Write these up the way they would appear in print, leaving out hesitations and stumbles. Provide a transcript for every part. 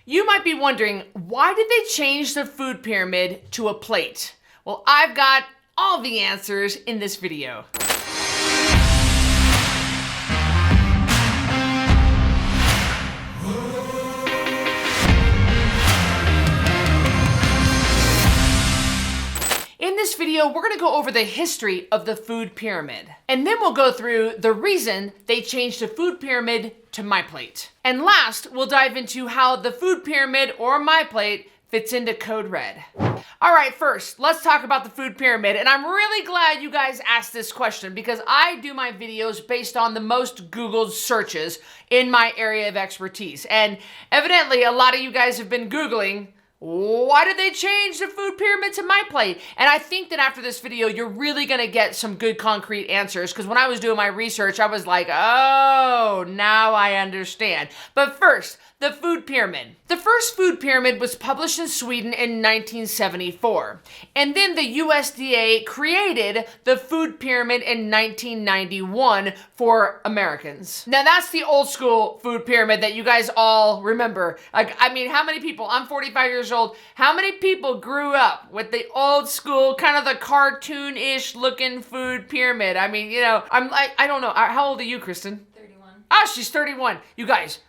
You might be wondering, why did they change the food pyramid to a plate? Well, I've got all the answers in this video. In this video, we're gonna go over the history of the food pyramid. And then we'll go through the reason they changed the food pyramid to MyPlate. And last, we'll dive into how the food pyramid or MyPlate fits into Code Red. All right, first, let's talk about the food pyramid. And I'm really glad you guys asked this question because I do my videos based on the most Googled searches in my area of expertise. And evidently, a lot of you guys have been Googling, why did they change the food pyramid to MyPlate? And I think that after this video, you're really gonna get some good concrete answers because when I was doing my research, I was like, oh, now I understand. But first, the food pyramid. The first food pyramid was published in Sweden in 1974. And then the USDA created the food pyramid in 1991 for Americans. Now that's the old school food pyramid that you guys all remember. Like, I mean, how many people, I'm 45 years old, how many people grew up with the old school, kind of the cartoon-ish looking food pyramid? I mean, you know, I'm like, I don't know. How old are you, Kristen? 31. Oh, she's 31. You guys.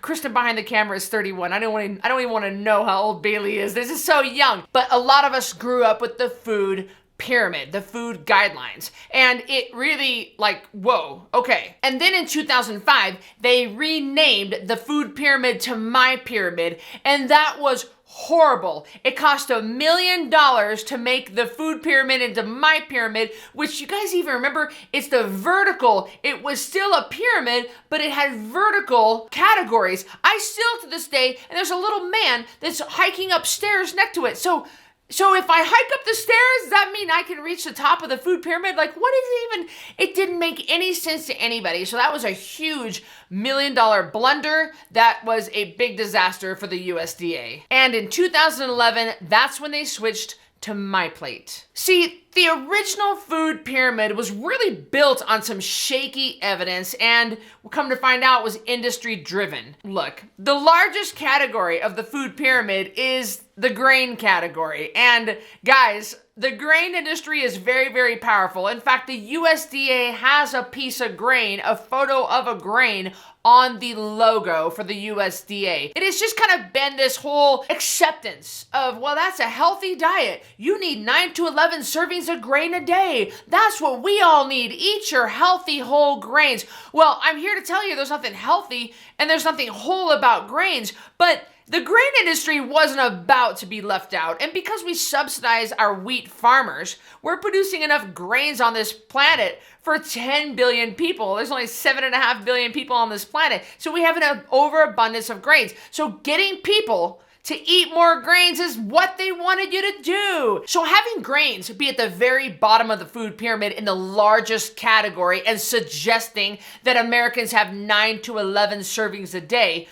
Kristen behind the camera is 31. I don't even want to know how old Bailey is. This is so young. But a lot of us grew up with the food pyramid, the food guidelines. And it really like, whoa, okay. And then in 2005, they renamed the food pyramid to My Pyramid. And that was horrible. It cost $1 million to make the food pyramid into My Pyramid, which you guys even remember, it's the vertical. It was still a pyramid, but it had vertical categories. I still to this day, and there's a little man that's hiking upstairs next to it. So if I hike up the stairs, does that mean I can reach the top of the food pyramid? Like, what is it even? It didn't make any sense to anybody. So that was a huge $1 million blunder. That was a big disaster for the USDA. And in 2011, that's when they switched to MyPlate. See, the original food pyramid was really built on some shaky evidence and come to find out was industry driven. Look, the largest category of the food pyramid is the grain category. And guys, the grain industry is very, very powerful. In fact, the USDA has a piece of grain, a photo of a grain on the logo for the USDA. It has just kind of been this whole acceptance of, well, that's a healthy diet. You need 9 to 11 servings of grain a day. That's what we all need. Eat your healthy whole grains. Well, I'm here to tell you there's nothing healthy and there's nothing whole about grains, but the grain industry wasn't about to be left out, and because we subsidize our wheat farmers, we're producing enough grains on this planet for 10 billion people. There's only 7.5 billion people on this planet, so we have an overabundance of grains. So getting people to eat more grains is what they wanted you to do. So having grains be at the very bottom of the food pyramid in the largest category and suggesting that Americans have 9 to 11 servings a day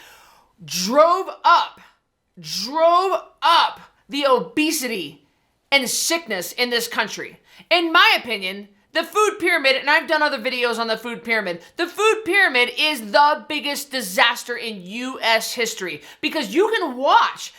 drove up the obesity and sickness in this country. In my opinion, the food pyramid, and I've done other videos on the food pyramid, the food pyramid is the biggest disaster in US history because you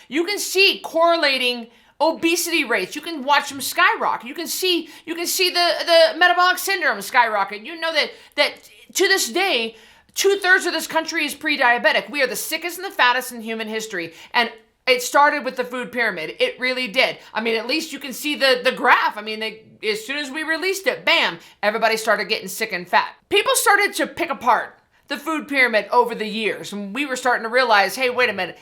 can see correlating obesity rates. You can watch them skyrocket. You can see the metabolic syndrome skyrocket. You know that to this day, 2/3 of this country is pre-diabetic. We are the sickest and the fattest in human history. And it started with the food pyramid. It really did. I mean, at least you can see the graph. I mean, as soon as we released it, bam, everybody started getting sick and fat. People started to pick apart the food pyramid over the years. And we were starting to realize, hey, wait a minute.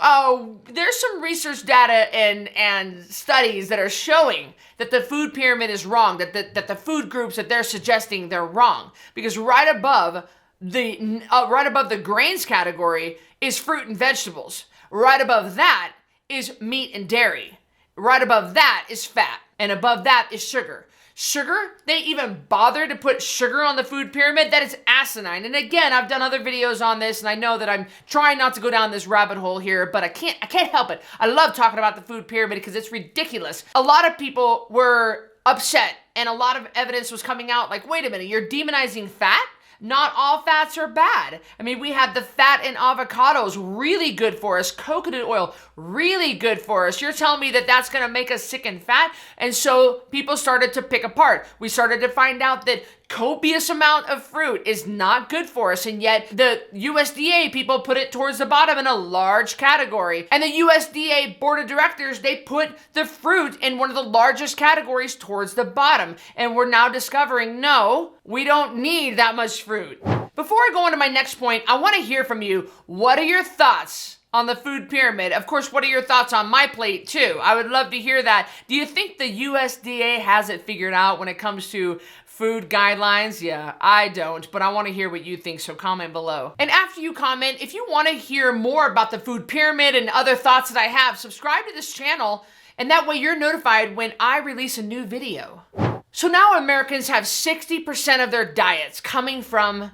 Oh, there's some research data and studies that are showing that the food pyramid is wrong, that the food groups that they're suggesting, they're wrong. Because right above the grains category is fruit and vegetables. Right above that is meat and dairy. Right above that is fat. And above that is sugar. Sugar, they even bother to put sugar on the food pyramid? That is asinine. And again, I've done other videos on this, and I know that I'm trying not to go down this rabbit hole here, but I can't help it. I love talking about the food pyramid because it's ridiculous. A lot of people were upset, and a lot of evidence was coming out like, wait a minute, you're demonizing fat? Not all fats are bad. I mean, we have the fat in avocados, really good for us. Coconut oil, really good for us. You're telling me that that's going to make us sick and fat? And so people started to pick apart. We started to find out that copious amount of fruit is not good for us, and yet the USDA people put it towards the bottom in a large category. And the USDA board of directors, they put the fruit in one of the largest categories towards the bottom. And we're now discovering, no, we don't need that much fruit. Before I go on to my next point, I want to hear from you. What are your thoughts on the food pyramid? Of course, what are your thoughts on MyPlate too? I would love to hear that. Do you think the USDA has it figured out when it comes to food guidelines? Yeah, I don't, but I want to hear what you think, so comment below. And after you comment, if you want to hear more about the food pyramid and other thoughts that I have, subscribe to this channel, and that way you're notified when I release a new video. So now Americans have 60% of their diets coming from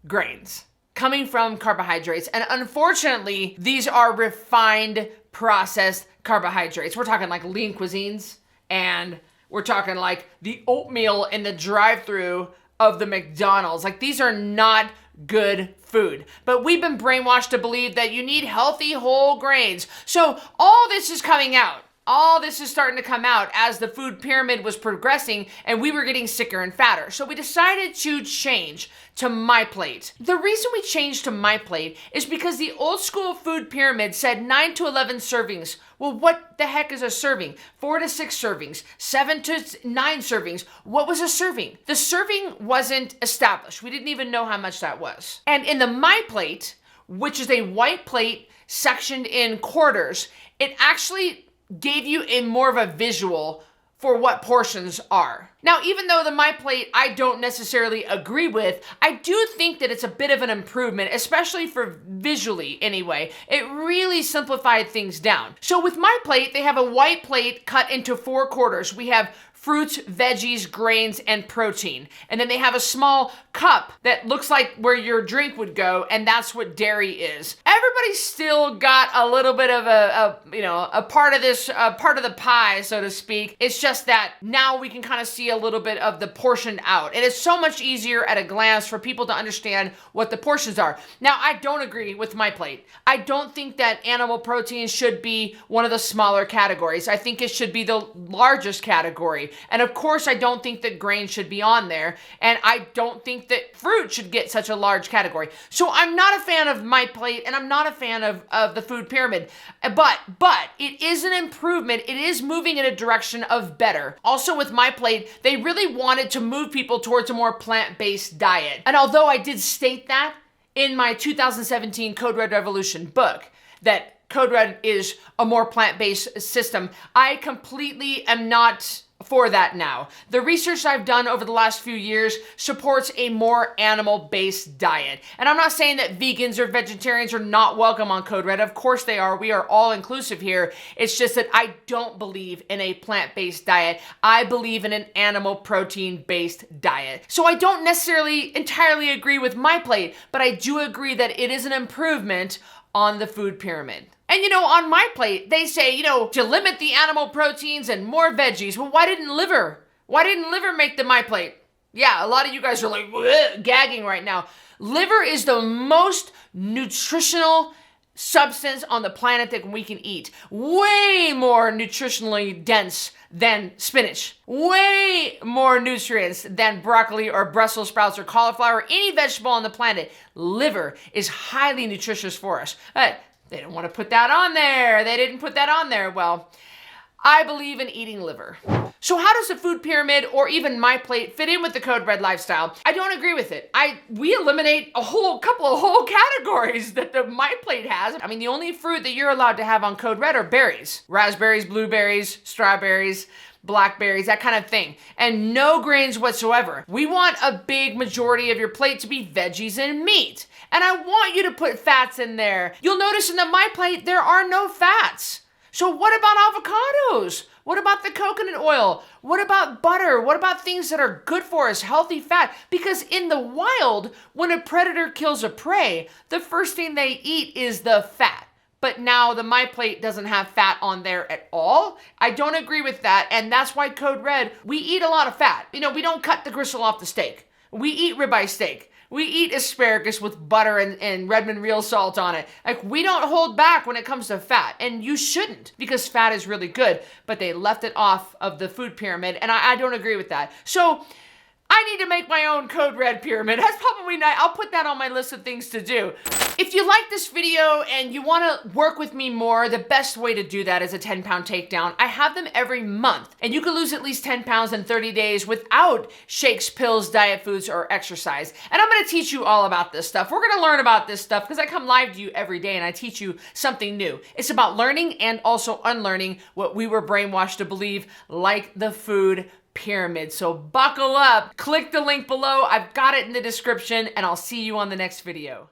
grains, coming from carbohydrates. And unfortunately, these are refined, processed carbohydrates. We're talking like lean cuisines, and we're talking like the oatmeal in the drive-thru of the McDonald's. Like, these are not good food. But we've been brainwashed to believe that you need healthy whole grains. So all this is coming out. All this is starting to come out as the food pyramid was progressing and we were getting sicker and fatter. So we decided to change to MyPlate. The reason we changed to MyPlate is because the old school food pyramid said 9 to 11 servings. Well, what the heck is a serving? 4 to 6 servings, 7 to 9 servings. What was a serving? The serving wasn't established. We didn't even know how much that was. And in the MyPlate, which is a white plate sectioned in quarters, it actually gave you a more of a visual for what portions are. Now, even though the MyPlate I don't necessarily agree with, I do think that it's a bit of an improvement, especially for visually anyway. It really simplified things down. So with MyPlate, they have a white plate cut into 4 quarters. We have fruits, veggies, grains, and protein. And then they have a small cup that looks like where your drink would go, and that's what dairy is. Everybody's still got a little bit of a part of this, part of the pie, so to speak. It's just that now we can kind of see a little bit of the portion out. And it's so much easier at a glance for people to understand what the portions are. Now, I don't agree with MyPlate. I don't think that animal protein should be one of the smaller categories. I think it should be the largest category. And of course, I don't think that grain should be on there. And I don't think that fruit should get such a large category. So I'm not a fan of MyPlate, and I'm not a fan of the food pyramid. But it is an improvement. It is moving in a direction of better. Also with MyPlate, they really wanted to move people towards a more plant-based diet. And although I did state that in my 2017 Code Red Revolution book, that Code Red is a more plant-based system, I completely am not for that now. The research I've done over the last few years supports a more animal-based diet. And I'm not saying that vegans or vegetarians are not welcome on Code Red. Of course they are. We are all inclusive here. It's just that I don't believe in a plant-based diet. I believe in an animal protein-based diet. So I don't necessarily entirely agree with MyPlate, but I do agree that it is an improvement on the food pyramid. And on MyPlate, they say, to limit the animal proteins and more veggies. Well, why didn't liver make the MyPlate? Yeah, a lot of you guys are like gagging right now. Liver is the most nutritional substance on the planet that we can eat. Way more nutritionally dense than spinach. Way more nutrients than broccoli or Brussels sprouts or cauliflower or any vegetable on the planet. Liver is highly nutritious for us. They don't want to put that on there. They didn't put that on there. Well, I believe in eating liver. So how does the food pyramid or even MyPlate fit in with the Code Red lifestyle? I don't agree with it. We eliminate a couple of whole categories that the MyPlate has. I mean, the only fruit that you're allowed to have on Code Red are berries. Raspberries, blueberries, strawberries, blackberries, that kind of thing. And no grains whatsoever. We want a big majority of your plate to be veggies and meat. And I want you to put fats in there. You'll notice in the MyPlate, there are no fats. So what about avocados? What about the coconut oil? What about butter? What about things that are good for us, healthy fat? Because in the wild, when a predator kills a prey, the first thing they eat is the fat. But now the MyPlate doesn't have fat on there at all. I don't agree with that. And that's why Code Red, we eat a lot of fat. We don't cut the gristle off the steak. We eat ribeye steak. We eat asparagus with butter and Redmond real salt on it. Like, we don't hold back when it comes to fat, and you shouldn't, because fat is really good, but they left it off of the food pyramid, and I don't agree with that. So I need to make my own Code Red pyramid. That's probably not, I'll put that on my list of things to do. If you like this video and you want to work with me more, the best way to do that is a 10-pound takedown. I have them every month, and you can lose at least 10 pounds in 30 days without shakes, pills, diet foods, or exercise. And I'm going to teach you all about this stuff. We're going to learn about this stuff because I come live to you every day and I teach you something new. It's about learning and also unlearning what we were brainwashed to believe, like the food pyramid. So buckle up, click the link below. I've got it in the description, and I'll see you on the next video.